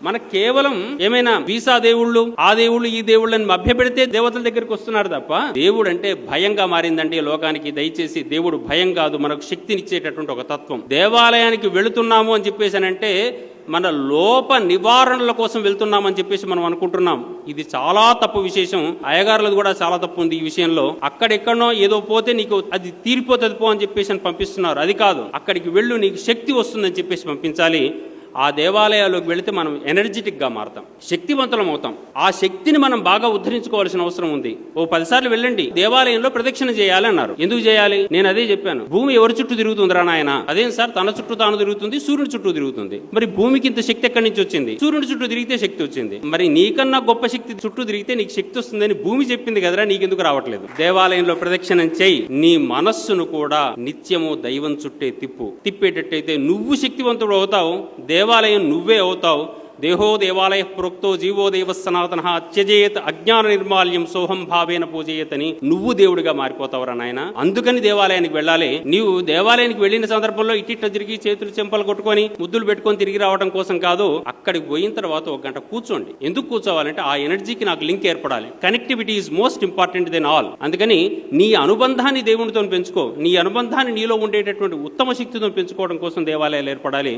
మనకు కేవలం ఏమైనా వీసా దేవుళ్ళు, ఆ దేవుళ్ళు, ఈ దేవుళ్ళని మభ్యపెడితే దేవతల దగ్గరికి వస్తున్నారు తప్ప దేవుడు అంటే భయంగా మారిందండి లోకానికి. దయచేసి దేవుడు భయం కాదు, మనకు శక్తినిచ్చేటటువంటి ఒక తత్వం. దేవాలయానికి వెళుతున్నాము అని చెప్పేసానంటే మన లోప నివారణల కోసం వెళ్తున్నామని చెప్పేసి మనం అనుకుంటున్నాం. ఇది చాలా తప్పు విశేషం. అయ్యగారులది కూడా చాలా తప్పు ఉంది ఈ విషయంలో. అక్కడెక్కడనో ఏదో పోతే నీకు అది తీరిపోతుంది పో అని చెప్పేసి పంపిస్తున్నారు. అది కాదు, అక్కడికి వెళ్ళు, నీకు శక్తి వస్తుందని చెప్పేసి పంపించాలి. ఆ దేవాలయాల్లోకి వెళితే మనం ఎనర్జెటిక్గా మారుతాం, శక్తివంతులం అవుతాం. ఆ శక్తిని మనం బాగా ఉద్ధరించుకోవాల్సిన అవసరం ఉంది. ఓ 10 సార్లు వెళ్ళండి, దేవాలయంలో ప్రదక్షిణ చేయాలి అన్నారు. ఎందుకు చేయాలి? నేను అదే చెప్పాను. భూమి ఎవరి చుట్టూ తిరుగుతుందిరా నాయన? అదేం సార్, తన చుట్టూ తాను తిరుగుతుంది, సూర్యుడి చుట్టూ తిరుగుతుంది. మరి భూమికి ఇంత శక్తి ఎక్కడి నుంచి వచ్చింది? సూర్యుడి చుట్టూ తిరిగితే శక్తి వచ్చింది. మరి నీకన్నా గొప్ప శక్తి చుట్టూ తిరిగితే నీకు శక్తి వస్తుందని భూమి చెప్పింది కదరా, నీకెందుకు రావట్లేదు? దేవాలయంలో ప్రదక్షిణం చేయి. నీ మనస్సును కూడా నిత్యము దైవం చుట్టే తిప్పేటట్టయితే నువ్వు శక్తివంతుడు అవుతావు, దేవాలయం నువ్వే అవుతావు. దేహో దేవాలయ ప్రోక్తో జీవో దేవ సనాతన త్యజేత్ అజ్ఞాన నిర్మాల్యం సోహం భావేన పూజయేతని నువ్వు దేవుడిగా మారిపోతావురా నాయన. అందుకని దేవాలయానికి వెళ్ళాలి. నీవు దేవాలయానికి వెళ్ళిన సందర్భంలో ఇట్టిట్ట తిరిగి చేతులు చెంపలు కొట్టుకొని ముద్దులు పెట్టుకొని తిరిగి రావడం కోసం కాదు. అక్కడికి పోయిన తర్వాత 1 గంట కూర్చోండి. ఎందుకు కూర్చోవాలంటే ఆ ఎనర్జీకి నాకు లింక్ ఏర్పడాలి. Connectivity is most important than all. అందుకని నీ అనుబంధాన్ని దేవునితో పెంచుకో. నీ అనుబంధాన్ని నీలో ఉండేటటువంటి ఉత్తమ శక్తితో పెంచుకోవడం కోసం దేవాలయాలు ఏర్పడాలి.